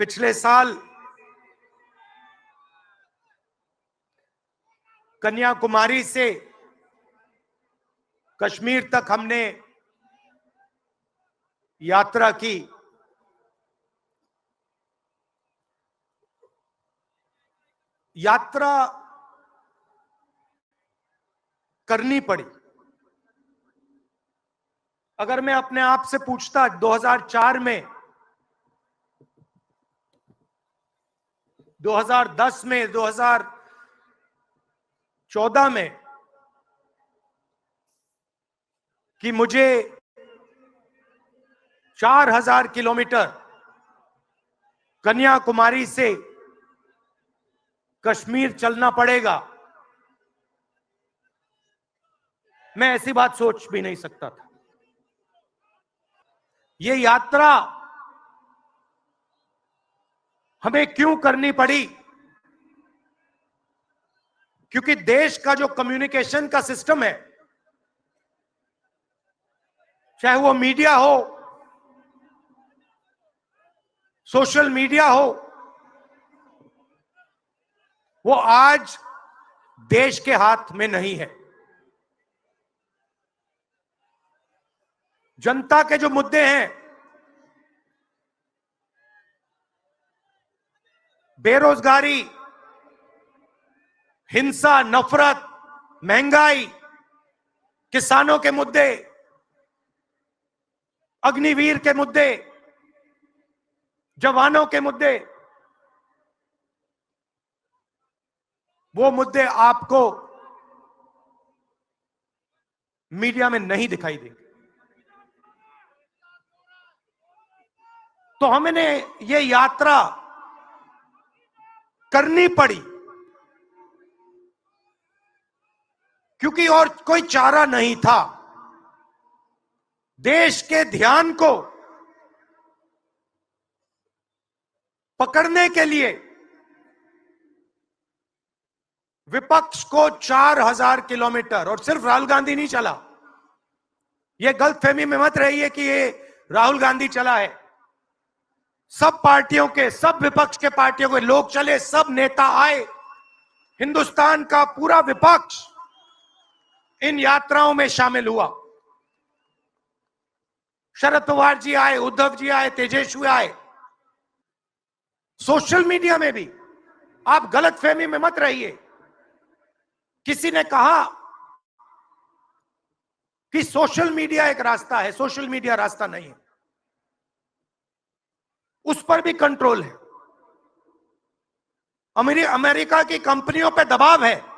पिछले साल कन्याकुमारी से कश्मीर तक हमने यात्रा की। यात्रा करनी पड़ी। अगर मैं अपने आप से पूछता 2004 में, 2010 में, 2014 में कि मुझे 4000 किलोमीटर कन्याकुमारी से कश्मीर चलना पड़ेगा, मैं ऐसी बात सोच भी नहीं सकता था। ये यात्रा हमें क्यों करनी पड़ी? क्योंकि देश का जो कम्युनिकेशन का सिस्टम है, चाहे वो मीडिया हो, सोशल मीडिया हो, वो आज देश के हाथ में नहीं है। जनता के जो मुद्दे हैं, बेरोजगारी, हिंसा, नफरत, महंगाई, किसानों के मुद्दे, अग्निवीर के मुद्दे, जवानों के मुद्दे, वो मुद्दे आपको मीडिया में नहीं दिखाई देंगे। तो हमने ये यात्रा करनी पड़ी क्योंकि और कोई चारा नहीं था। देश के ध्यान को पकड़ने के लिए विपक्ष को 4000 किलोमीटर, और सिर्फ राहुल गांधी नहीं चला, यह गलतफहमी में मत रहिए कि ये राहुल गांधी चला है। सब पार्टियों के, सब विपक्ष के पार्टियों के लोग चले, सब नेता आए, हिंदुस्तान का पूरा विपक्ष इन यात्राओं में शामिल हुआ। शरद पवार जी आए, उद्धव जी आए, तेजस्वी आए। सोशल मीडिया में भी आप गलतफहमी में मत रहिए। किसी ने कहा कि सोशल मीडिया एक रास्ता है, सोशल मीडिया रास्ता नहीं है। उस पर भी कंट्रोल है। अमेरिका की कंपनियों पर दबाव है।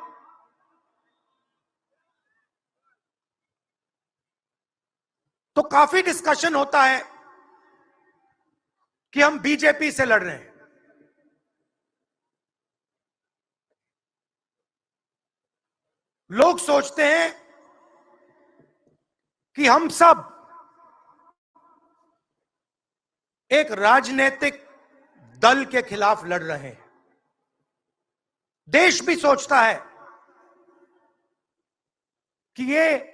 तो काफी डिस्कशन होता है कि हम बीजेपी से लड़ रहे हैं। लोग सोचते हैं कि हम सब एक राजनीतिक दल के खिलाफ लड़ रहे हैं। देश भी सोचता है कि ये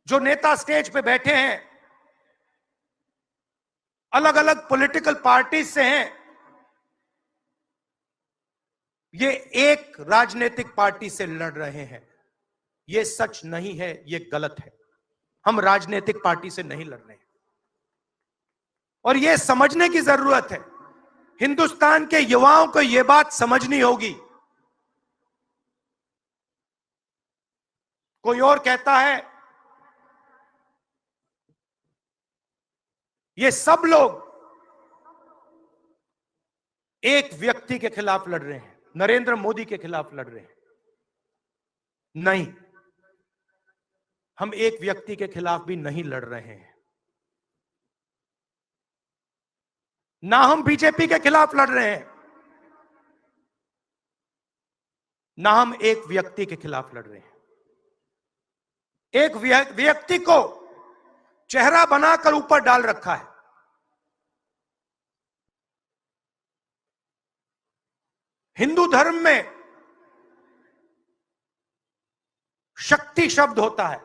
जो नेता स्टेज पे बैठे हैं, अलग अलग पॉलिटिकल पार्टी से हैं, ये एक राजनीतिक पार्टी से लड़ रहे हैं। ये सच नहीं है, ये गलत है। हम राजनीतिक पार्टी से नहीं लड़ रहे हैं और ये समझने की जरूरत है। हिंदुस्तान के युवाओं को यह बात समझनी होगी। कोई और कहता है ये सब लोग एक व्यक्ति के खिलाफ लड़ रहे हैं, नरेंद्र मोदी के खिलाफ लड़ रहे हैं। नहीं, हम एक व्यक्ति के खिलाफ भी नहीं लड़ रहे हैं। ना हम बीजेपी के खिलाफ लड़ रहे हैं, ना हम एक व्यक्ति के खिलाफ लड़ रहे हैं। एक व्यक्ति को चेहरा बनाकर ऊपर डाल रखा है। हिंदू धर्म में शक्ति शब्द होता है।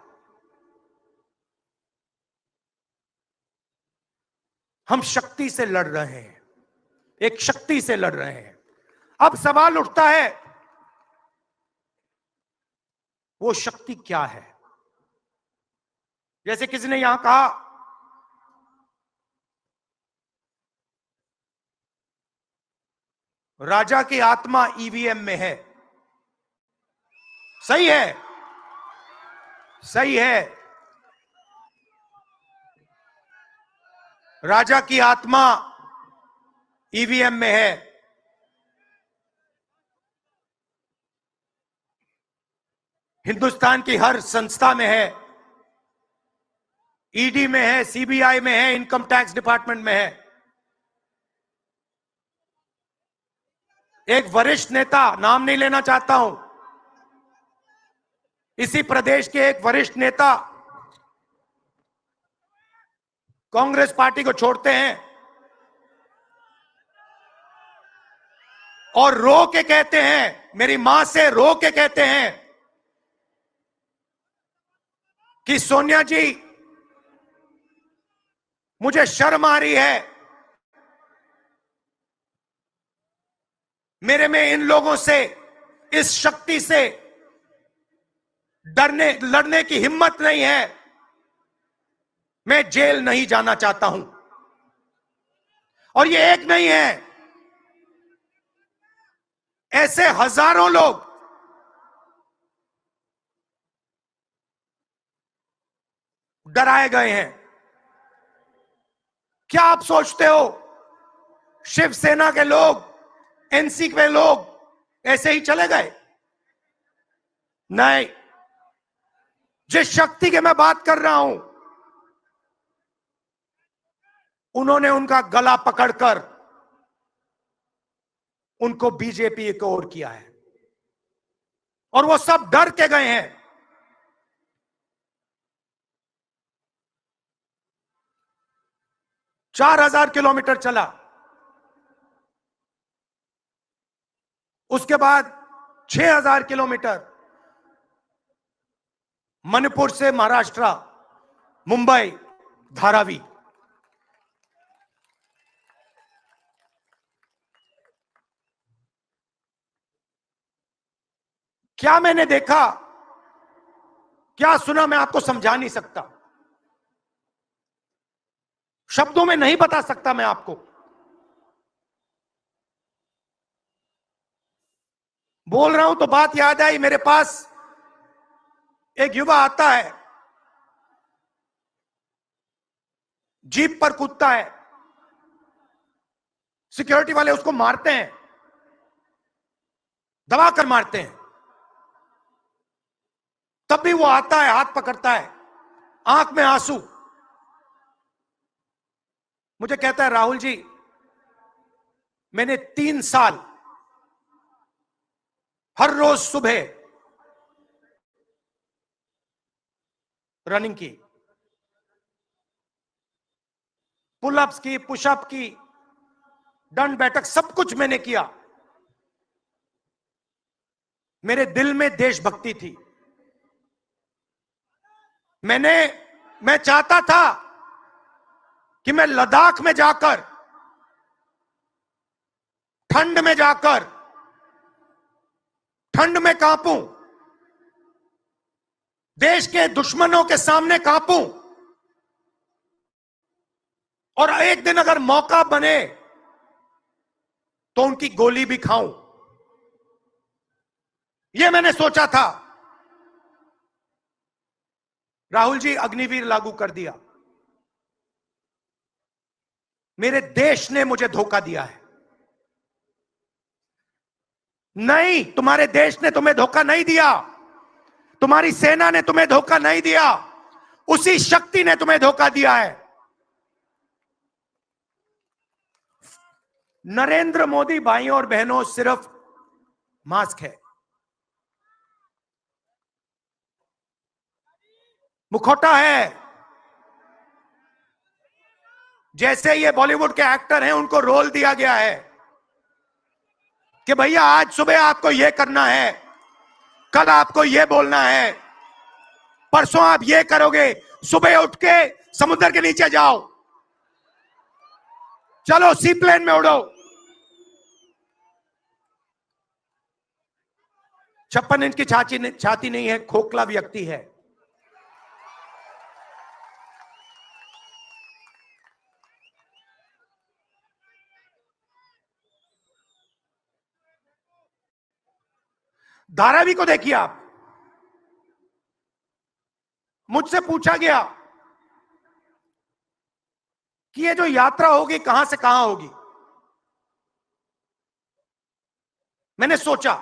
हम शक्ति से लड़ रहे हैं। एक शक्ति से लड़ रहे हैं। अब सवाल उठता है, वो शक्ति क्या है? जैसे किसी ने यहां कहा, राजा की आत्मा ईवीएम में है। सही है, सही है। राजा की आत्मा ईवीएम में है। हिंदुस्तान की हर संस्था में है, ईडी में है, सीबीआई में है, इनकम टैक्स डिपार्टमेंट में है। एक वरिष्ठ नेता, नाम नहीं लेना चाहता हूं, इसी प्रदेश के एक वरिष्ठ नेता कांग्रेस पार्टी को छोड़ते हैं और रो के कहते हैं, मेरी मां से रो के कहते हैं कि सोनिया जी, मुझे शर्म आ रही है, मेरे में इन लोगों से, इस शक्ति से लड़ने की हिम्मत नहीं है, मैं जेल नहीं जाना चाहता हूं। और ये एक नहीं है, ऐसे हजारों लोग डराए गए हैं। क्या आप सोचते हो शिवसेना के लोग, एनसी के लोग ऐसे ही चले गए? नहीं। जिस शक्ति की मैं बात कर रहा हूं, उन्होंने उनका गला पकड़कर उनको बीजेपी की ओर किया है और वो सब डर के गए हैं। चार 4,000 किलोमीटर चला, उसके बाद 6,000 किलोमीटर मणिपुर से महाराष्ट्र, मुंबई, धारावी। क्या मैंने देखा, क्या सुना, मैं आपको समझा नहीं सकता, शब्दों में नहीं बता सकता मैं आपको। बोल रहा हूं तो बात याद आई, मेरे पास एक युवा आता है, जीप पर कूदता है, सिक्योरिटी वाले उसको मारते हैं, दबाकर मारते हैं, तब भी वो आता है, हाथ पकड़ता है, आंख में आंसू, मुझे कहता है, राहुल जी, मैंने 3 साल हर रोज सुबह रनिंग की, पुलअप्स की, पुशअप की, दंड बैठक, सब कुछ मैंने किया। मेरे दिल में देशभक्ति थी। मैं चाहता था कि मैं लद्दाख में जाकर, ठंड में जाकर, ठंड में कांपूं, देश के दुश्मनों के सामने कांपूं, और एक दिन अगर मौका बने तो उनकी गोली भी खाऊं। यह मैंने सोचा था। राहुल जी, अग्निवीर लागू कर दिया। मेरे देश ने मुझे धोखा दिया है। नहीं, तुम्हारे देश ने तुम्हें धोखा नहीं दिया, तुम्हारी सेना ने तुम्हें धोखा नहीं दिया, उसी शक्ति ने तुम्हें धोखा दिया है। नरेंद्र मोदी भाइयों और बहनों सिर्फ मास्क है, मुखौटा है। जैसे ये बॉलीवुड के एक्टर हैं, उनको रोल दिया गया है कि भैया आज सुबह आपको यह करना है, कल आपको यह बोलना है, परसों आप यह करोगे, सुबह उठ के समुद्र के नीचे जाओ, चलो सी प्लेन में उड़ो, 56 इंच की छाती नहीं है, खोखला व्यक्ति है। धारावी को देखिए आप। मुझसे पूछा गया कि ये जो यात्रा होगी कहां से कहां होगी। मैंने सोचा,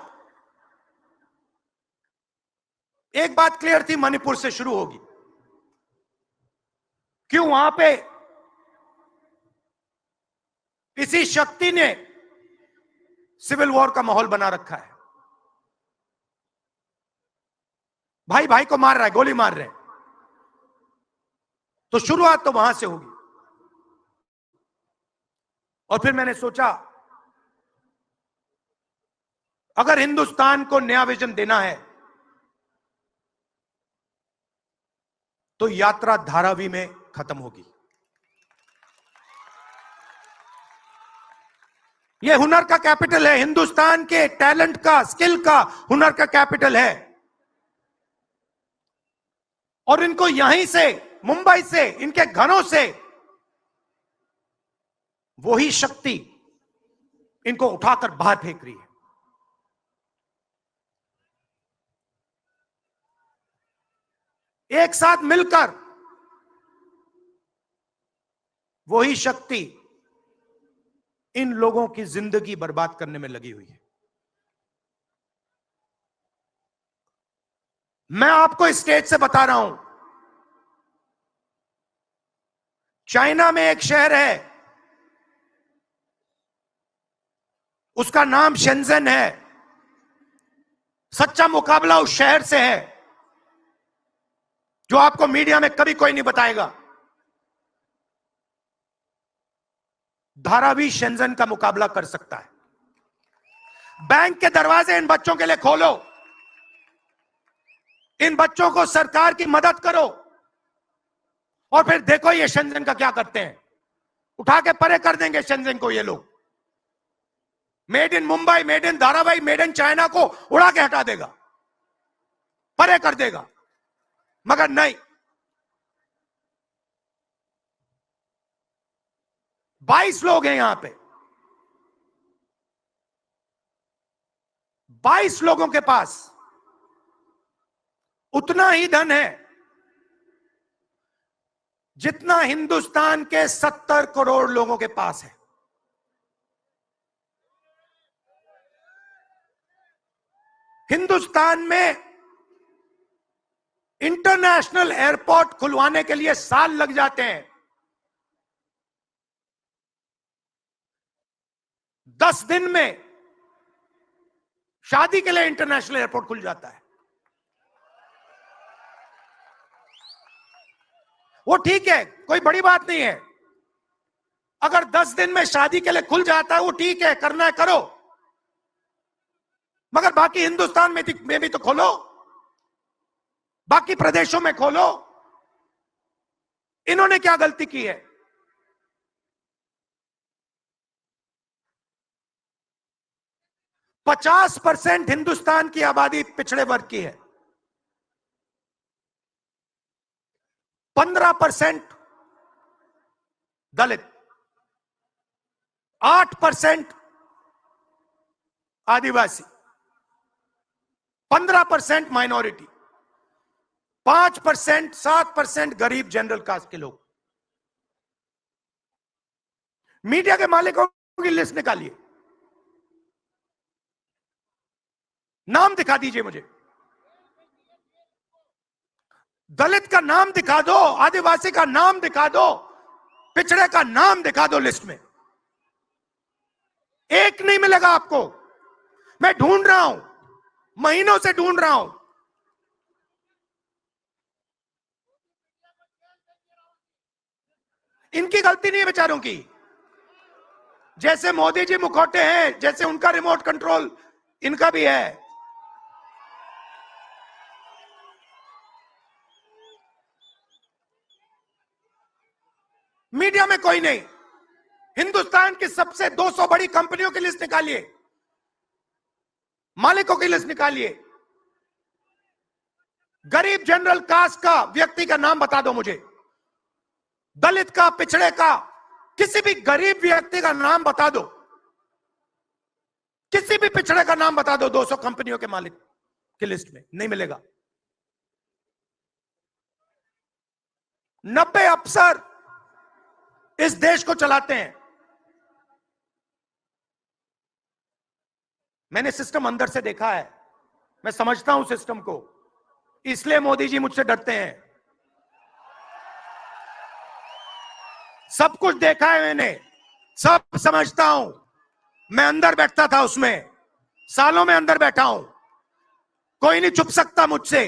एक बात क्लियर थी, मणिपुर से शुरू होगी। क्यों? वहां पे इसी शक्ति ने सिविल वॉर का माहौल बना रखा है। भाई भाई को मार रहा है, गोली मार रहे हैं, तो शुरुआत तो वहां से होगी। और फिर मैंने सोचा, अगर हिंदुस्तान को नया विजन देना है तो यात्रा धारावी में खत्म होगी। यह हुनर का कैपिटल है, हिंदुस्तान के टैलेंट का, स्किल का, हुनर का कैपिटल है। और इनको यहीं से, मुंबई से, इनके घरों से वही शक्ति इनको उठाकर बाहर फेंक रही है। एक साथ मिलकर वही शक्ति इन लोगों की जिंदगी बर्बाद करने में लगी हुई है। मैं आपको इस स्टेज से बता रहा हूं, चाइना में एक शहर है, उसका नाम शेंजन है। सच्चा मुकाबला उस शहर से है, जो आपको मीडिया में कभी कोई नहीं बताएगा। धारावी शेंजन का मुकाबला कर सकता है। बैंक के दरवाजे इन बच्चों के लिए खोलो, इन बच्चों को सरकार की मदद करो, और फिर देखो ये शेंजन का क्या करते हैं। उठा के परे कर देंगे शेंजन को ये लोग। Made in Mumbai, made in Dharavi, made in China को उड़ा के हटा देगा, परे कर देगा। मगर नहीं, 22 लोग हैं यहां पे, 22 लोगों के पास उतना ही धन है जितना हिंदुस्तान के 70 करोड़ लोगों के पास है। हिंदुस्तान में इंटरनेशनल एयरपोर्ट खुलवाने के लिए साल लग जाते हैं। 10 दिन में शादी के लिए इंटरनेशनल एयरपोर्ट खुल जाता है। वो ठीक है, कोई बड़ी बात नहीं है। अगर 10 दिन में शादी के लिए खुल जाता है, वो ठीक है, करना है करो। मगर बाकी हिंदुस्तान में भी तो खोलो, बाकी प्रदेशों में खोलो। इन्होंने क्या गलती की है? — 50% हिंदुस्तान की आबादी पिछड़े वर्ग की है, 15% दलित, 8% आदिवासी, 15% माइनॉरिटी, 5%, 7% गरीब जनरल कास्ट के लोग। मीडिया के मालिकों की लिस्ट निकालिए, नाम दिखा दीजिए मुझे। दलित का नाम दिखा दो, आदिवासी का नाम दिखा दो, पिछड़े का नाम दिखा दो लिस्ट में। एक नहीं मिलेगा आपको। मैं ढूंढ रहा हूं, महीनों से ढूंढ रहा हूं। इनकी गलती नहीं है बेचारों की। जैसे मोदी जी मुखौटे हैं, जैसे उनका रिमोट कंट्रोल इनका भी है। मीडिया में कोई नहीं। हिंदुस्तान की सबसे 200 बड़ी कंपनियों की लिस्ट निकालिए, मालिकों की लिस्ट निकालिए, गरीब जनरल कास्ट का व्यक्ति का नाम बता दो मुझे, दलित का, पिछड़े का, किसी भी गरीब व्यक्ति का नाम बता दो, किसी भी पिछड़े का नाम बता दो 200 कंपनियों के मालिक की लिस्ट में, नहीं मिलेगा। 90 अफसर इस देश को चलाते हैं। मैंने सिस्टम अंदर से देखा है, मैं समझता हूं सिस्टम को, इसलिए मोदी जी मुझसे डरते हैं। सब कुछ देखा है मैंने, सब समझता हूं। मैं अंदर बैठता था उसमें, सालों में अंदर बैठा हूं, कोई नहीं छुप सकता मुझसे,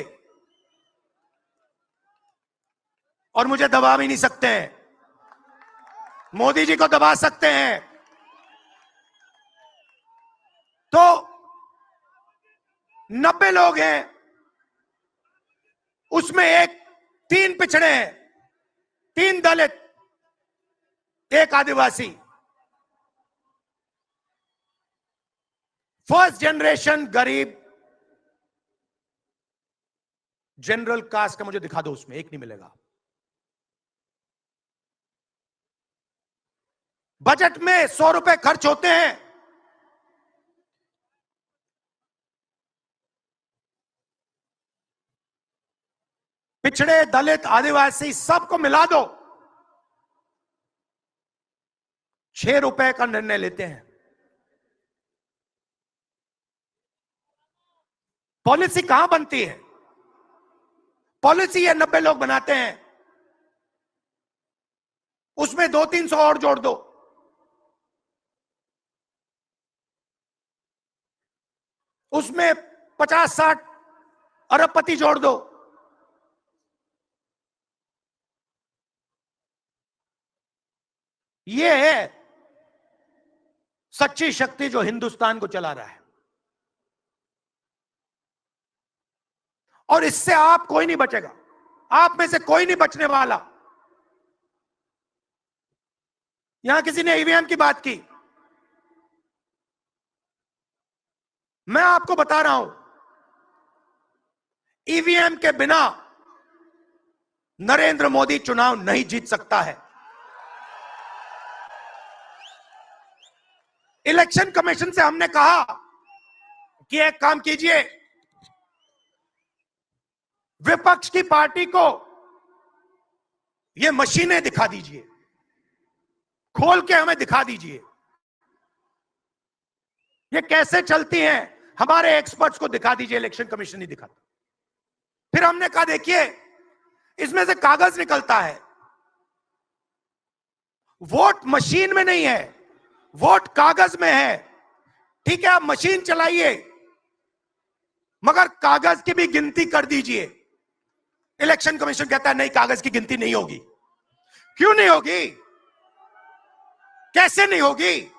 और मुझे दबा भी नहीं सकते हैं। मोदी जी को दबा सकते हैं तो 90 लोग हैं, उसमें 3 पिछड़े हैं, 3 दलित, 1 आदिवासी। फर्स्ट जनरेशन गरीब जनरल कास्ट का मुझे दिखा दो, उसमें 1 नहीं मिलेगा। बजट में 100 रुपए खर्च होते हैं, पिछड़े, दलित, आदिवासी सबको मिला दो, 6 रुपए का निर्णय लेते हैं। पॉलिसी कहां बनती है? पॉलिसी ये 90 लोग बनाते हैं, उसमें 200-300 और जोड़ दो, उसमें 50-60 अरबपति जोड़ दो, ये है सच्ची शक्ति जो हिंदुस्तान को चला रहा है। और इससे आप कोई नहीं बचेगा, आप में से कोई नहीं बचने वाला। यहां किसी ने ईवीएम की बात की, मैं आपको बता रहा हूं, ईवीएम के बिना नरेंद्र मोदी चुनाव नहीं जीत सकता है। इलेक्शन कमीशन से हमने कहा कि एक काम कीजिए, विपक्ष की पार्टी को ये मशीनें दिखा दीजिए, खोल के हमें दिखा दीजिए ये कैसे चलती हैं, हमारे एक्सपर्ट्स को दिखा दीजिए। इलेक्शन कमीशन नहीं दिखाता। फिर हमने कहा देखिए, इसमें से कागज निकलता है, वोट मशीन में नहीं है, वोट कागज में है। ठीक है, आप मशीन चलाइए, मगर कागज की भी गिनती कर दीजिए। इलेक्शन कमीशन कहता है नहीं, कागज की गिनती नहीं होगी। क्यों नहीं होगी? कैसे नहीं होगी?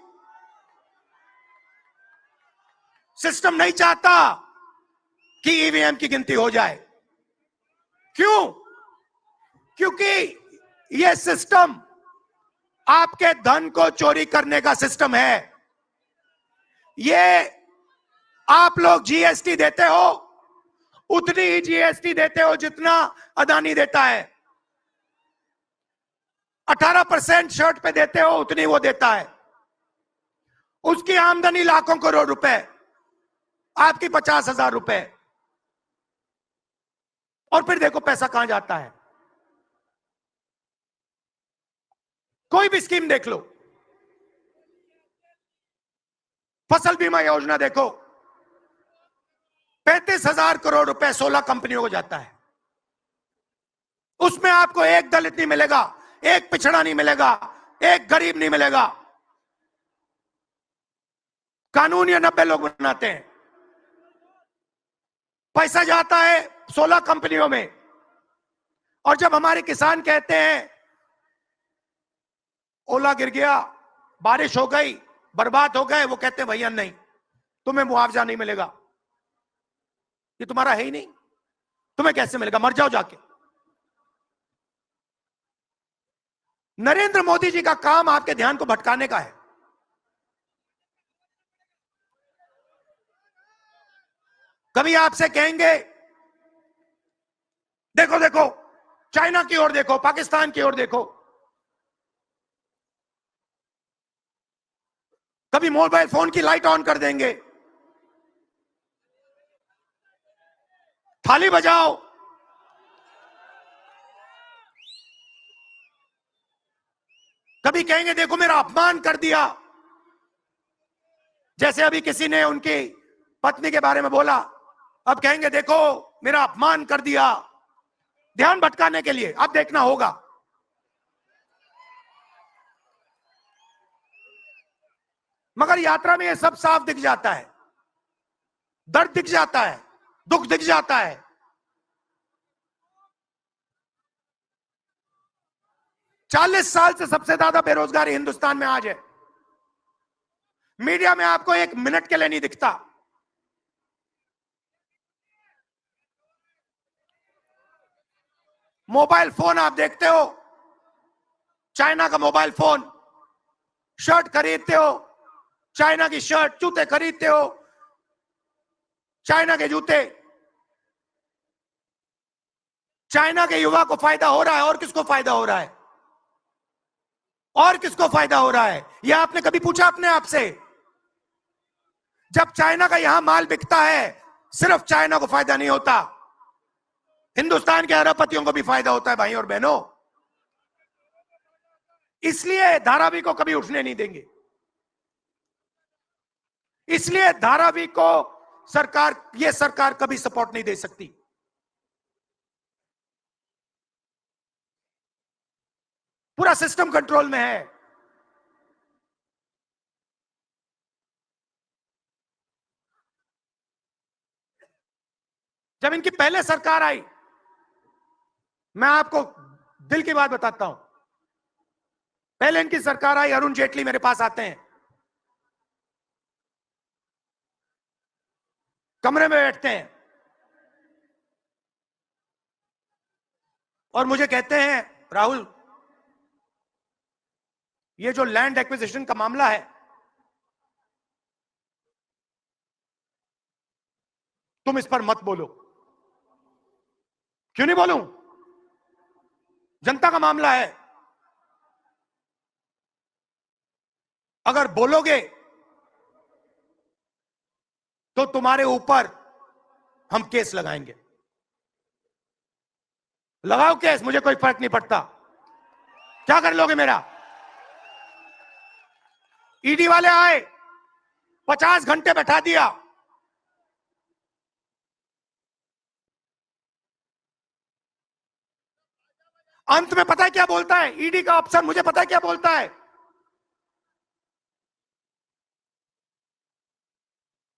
सिस्टम नहीं चाहता कि ईवीएम की गिनती हो जाए। क्यों? क्योंकि यह सिस्टम आपके धन को चोरी करने का सिस्टम है। ये आप लोग जीएसटी देते हो, उतनी ही जीएसटी देते हो जितना अदानी देता है। 18% शर्ट पे देते हो, उतनी वो देता है। उसकी आमदनी लाखों करोड़ रुपए, आपकी 50,000 रुपए। और फिर देखो पैसा कहां जाता है। कोई भी स्कीम देख लो, फसल बीमा योजना देखो, 35,000 करोड़ रुपए 16 कंपनियों को जाता है। उसमें आपको एक दलित नहीं मिलेगा, एक पिछड़ा नहीं मिलेगा, एक गरीब नहीं मिलेगा। कानून ये 90 लोग बनाते हैं, पैसा जाता है 16 कंपनियों में। और जब हमारे किसान कहते हैं ओला गिर गया, बारिश हो गई, बर्बाद हो गए, वो कहते हैं भैया नहीं, तुम्हें मुआवजा नहीं मिलेगा, ये तुम्हारा है ही नहीं, तुम्हें कैसे मिलेगा, मर जाओ जाके। नरेंद्र मोदी जी का काम आपके ध्यान को भटकाने का है। कभी आपसे कहेंगे देखो देखो, चाइना की ओर देखो, पाकिस्तान की ओर देखो, कभी मोबाइल फोन की लाइट ऑन कर देंगे, थाली बजाओ, कभी कहेंगे देखो मेरा अपमान कर दिया, जैसे अभी किसी ने उनकी पत्नी के बारे में बोला, अब कहेंगे देखो मेरा अपमान कर दिया, ध्यान भटकाने के लिए। अब देखना होगा। मगर यात्रा में यह सब साफ दिख जाता है, दर्द दिख जाता है, दुख दिख जाता है। 40 साल से सबसे ज्यादा बेरोजगारी हिंदुस्तान में आज है। मीडिया में आपको एक मिनट के लिए नहीं दिखता। मोबाइल फोन आप देखते हो, चाइना का मोबाइल फोन, शर्ट खरीदते हो, चाइना की शर्ट, जूते खरीदते हो, चाइना के जूते। चाइना के युवा को फायदा हो रहा है, और किसको फायदा हो रहा है? और किसको फायदा हो रहा है? यह आपने कभी पूछा अपने आप से? जब चाइना का यहां माल बिकता है, सिर्फ चाइना को फायदा नहीं होता, हिंदुस्तान के अरबपतियों को भी फायदा होता है भाई और बहनों। इसलिए धारावी को कभी उठने नहीं देंगे। इसलिए धारावी को यह सरकार कभी सपोर्ट नहीं दे सकती। पूरा सिस्टम कंट्रोल में है। जब इनकी पहले सरकार आई, मैं आपको दिल की बात बताता हूं, पहले इनकी सरकार आई, अरुण जेटली मेरे पास आते हैं, कमरे में बैठते हैं और मुझे कहते हैं राहुल, ये जो लैंड एक्विजिशन का मामला है, तुम इस पर मत बोलो। क्यों नहीं बोलूं? जनता का मामला है। अगर बोलोगे तो तुम्हारे ऊपर हम केस लगाएंगे। लगाओ केस, मुझे कोई फर्क नहीं पड़ता। क्या कर लोगे मेरा? ईडी वाले आए, 50 घंटे बैठा दिया। अंत में पता है क्या बोलता है ईडी का अफसर? मुझे पता है क्या बोलता है?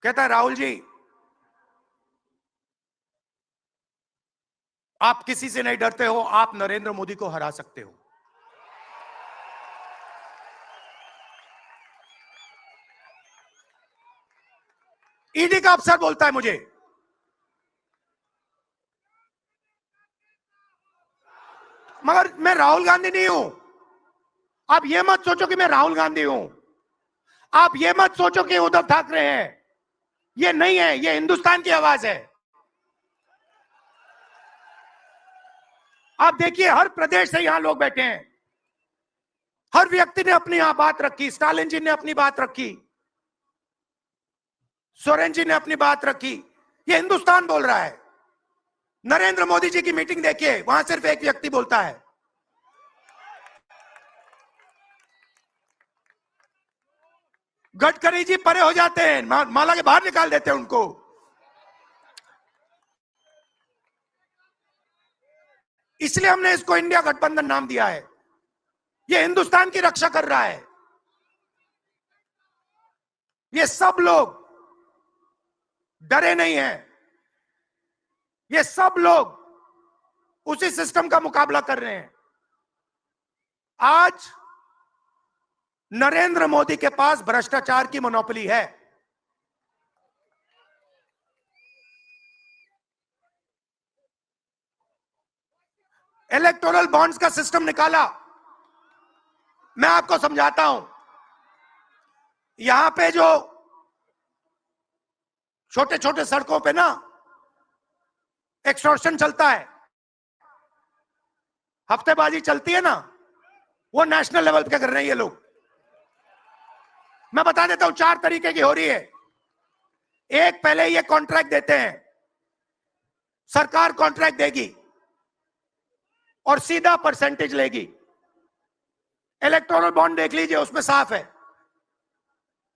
कहता है राहुल जी, आप किसी से नहीं डरते हो, आप नरेंद्र मोदी को हरा सकते हो। ईडी का अफसर बोलता है मुझे। मगर मैं राहुल गांधी नहीं हूं। आप ये मत सोचो कि मैं राहुल गांधी हूं। आप ये मत सोचो कि उद्धव ठाकरे हैं। ये नहीं है, ये हिंदुस्तान की आवाज है। आप देखिए, हर प्रदेश से यहां लोग बैठे हैं, हर व्यक्ति ने अपनी यहां बात रखी। स्टालिन जी ने अपनी बात रखी, सोरेन जी ने अपनी बात रखी। ये हिंदुस्तान बोल रहा है। नरेंद्र मोदी जी की मीटिंग देखिए, वहां सिर्फ एक व्यक्ति बोलता है। गडकरी जी परे हो जाते हैं, माला के बाहर निकाल देते हैं उनको। इसलिए हमने इसको इंडिया गठबंधन नाम दिया है। ये हिंदुस्तान की रक्षा कर रहा है। ये सब लोग डरे नहीं हैं। ये सब लोग उसी सिस्टम का मुकाबला कर रहे हैं। आज नरेंद्र मोदी के पास भ्रष्टाचार की मोनोपोली है। इलेक्टोरल बॉन्ड्स का सिस्टम निकाला। मैं आपको समझाता हूं। यहां पे जो छोटे छोटे सड़कों पे ना एक्सटॉर्शन चलता है, हफ्तेबाजी चलती है ना, वो नेशनल लेवल पे कर रहे हैं ये लोग। मैं बता देता हूं, 4 तरीके की हो रही है। एक, पहले ये कॉन्ट्रैक्ट देते हैं, सरकार कॉन्ट्रैक्ट देगी और सीधा परसेंटेज लेगी। इलेक्टोरल बॉन्ड देख लीजिए, उसमें साफ है,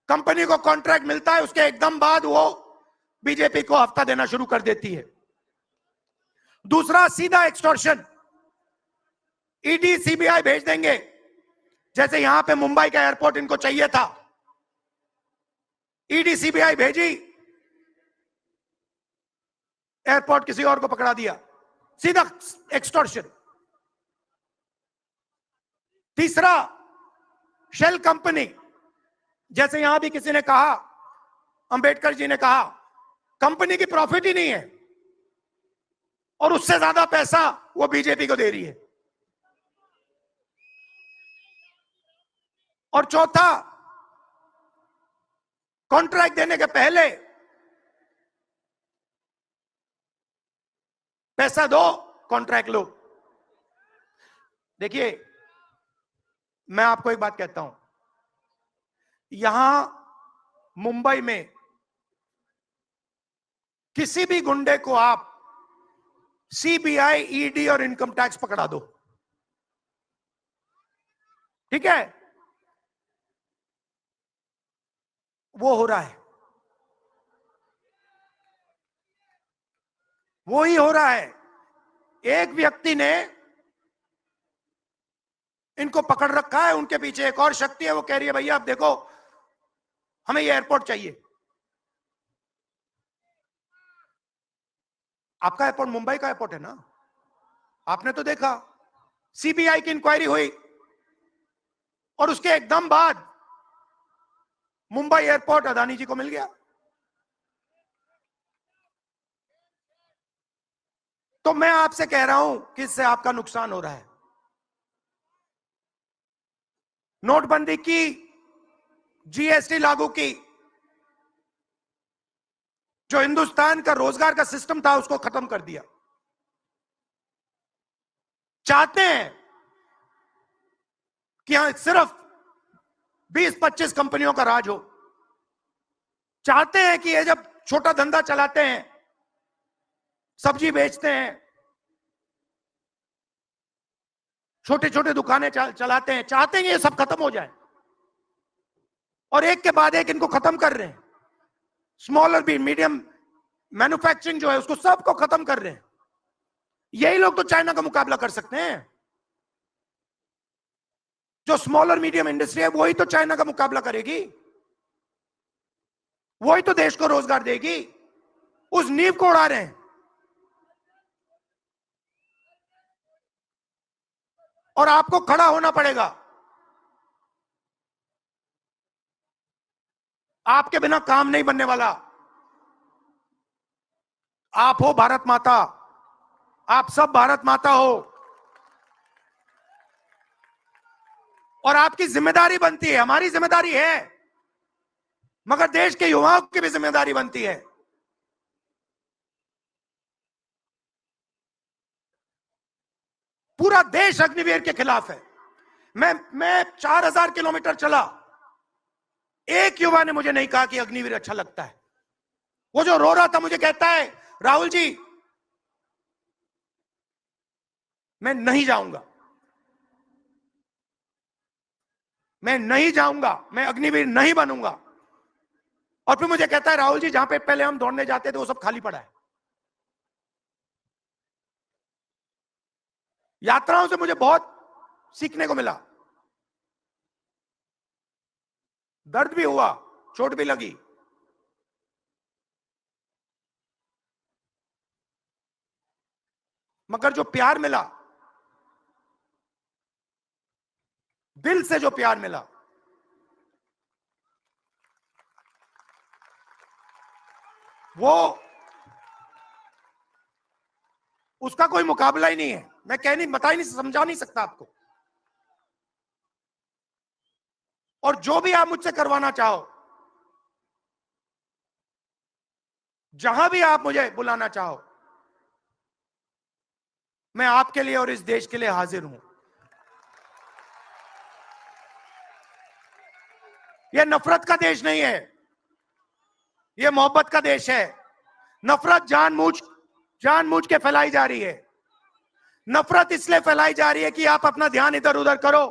कंपनी को कॉन्ट्रैक्ट मिलता है, उसके एकदम बाद वो बीजेपी को हफ्ता देना शुरू कर देती है। दूसरा, सीधा एक्सटॉर्शन, ईडी सीबीआई भेज देंगे। जैसे यहां पे मुंबई का एयरपोर्ट इनको चाहिए था, ईडी सीबीआई भेजी, एयरपोर्ट किसी और को पकड़ा दिया, सीधा एक्सटॉर्शन। तीसरा, शेल कंपनी, जैसे यहां भी किसी ने कहा, अंबेडकर जी ने कहा, कंपनी की प्रॉफिट ही नहीं है और उससे ज्यादा पैसा वो बीजेपी को दे रही है। और चौथा, कॉन्ट्रैक्ट देने के पहले पैसा दो, कॉन्ट्रैक्ट लो। देखिए, मैं आपको एक बात कहता हूं, यहां मुंबई में किसी भी गुंडे को आप सीबीआई, ईडी और इनकम टैक्स पकड़ा दो, ठीक है, वो हो रहा है, वो ही हो रहा है। एक व्यक्ति ने इनको पकड़ रखा है, उनके पीछे एक और शक्ति है, वो कह रही है भैया आप देखो, हमें ये एयरपोर्ट चाहिए। आपका एयरपोर्ट मुंबई का एयरपोर्ट है ना, आपने तो देखा, सीबीआई की इंक्वायरी हुई और उसके एकदम बाद मुंबई एयरपोर्ट अदानी जी को मिल गया। तो मैं आपसे कह रहा हूं कि इससे आपका नुकसान हो रहा है। नोटबंदी की, जीएसटी लागू की, जो हिंदुस्तान का रोजगार का सिस्टम था उसको खत्म कर दिया। चाहते हैं कि यहां सिर्फ 20-25 कंपनियों का राज हो। चाहते हैं कि ये जब छोटा धंधा चलाते हैं, सब्जी बेचते हैं, छोटे छोटे दुकानें चलाते हैं, चाहते हैं ये सब खत्म हो जाए और एक के बाद एक इनको खत्म कर रहे हैं। स्मॉल और मीडियम मैन्युफैक्चरिंग जो है उसको सबको खत्म कर रहे हैं। यही लोग तो चाइना का मुकाबला कर सकते हैं। जो स्मॉल और मीडियम इंडस्ट्री है वही तो चाइना का मुकाबला करेगी, वही तो देश को रोजगार देगी। उस नींव को उड़ा रहे हैं। और आपको खड़ा होना पड़ेगा। आपके बिना काम नहीं बनने वाला। आप हो भारत माता, आप सब भारत माता हो और आपकी जिम्मेदारी बनती है, हमारी जिम्मेदारी है, मगर देश के युवाओं की भी जिम्मेदारी बनती है। पूरा देश अग्निवीर के खिलाफ है। मैं 4000 किलोमीटर चला, एक युवा ने मुझे नहीं कहा कि अग्निवीर अच्छा लगता है। वो जो रो रहा था मुझे कहता है राहुल जी मैं नहीं जाऊंगा, मैं नहीं जाऊंगा, मैं अग्निवीर नहीं बनूंगा। और फिर मुझे कहता है राहुल जी जहां पे पहले हम दौड़ने जाते थे वो सब खाली पड़ा है। यात्राओं से मुझे बहुत सीखने को मिला, दर्द भी हुआ, चोट भी लगी, मगर जो प्यार मिला, दिल से जो प्यार मिला, वो उसका कोई मुकाबला ही नहीं है। मैं कह नहीं, बता ही नहीं, समझा नहीं सकता आपको। और जो भी आप मुझसे करवाना चाहो, जहां भी आप मुझे बुलाना चाहो, मैं आपके लिए और इस देश के लिए हाजिर हूं। यह नफरत का देश नहीं है, यह मोहब्बत का देश है। नफरत जानबूझ के फैलाई जा रही है। नफरत इसलिए फैलाई जा रही है कि आप अपना ध्यान इधर उधर करो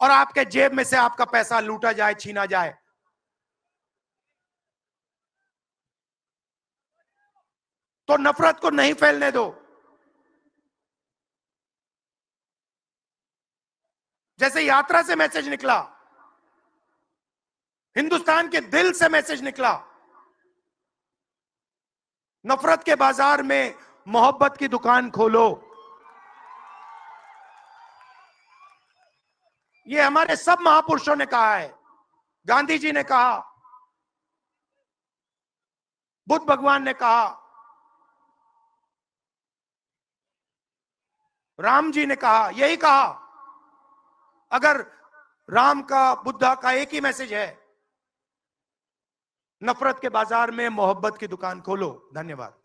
और आपके जेब में से आपका पैसा लूटा जाए, छीना जाए। तो नफरत को नहीं फैलने दो। जैसे यात्रा से मैसेज निकला, हिंदुस्तान के दिल से मैसेज निकला, नफरत के बाजार में मोहब्बत की दुकान खोलो। ये हमारे सब महापुरुषों ने कहा है। गांधी जी ने कहा, बुद्ध भगवान ने कहा, राम जी ने कहा, यही कहा। अगर राम का, बुद्धा का एक ही मैसेज है, नफरत के बाजार में मोहब्बत की दुकान खोलो। धन्यवाद।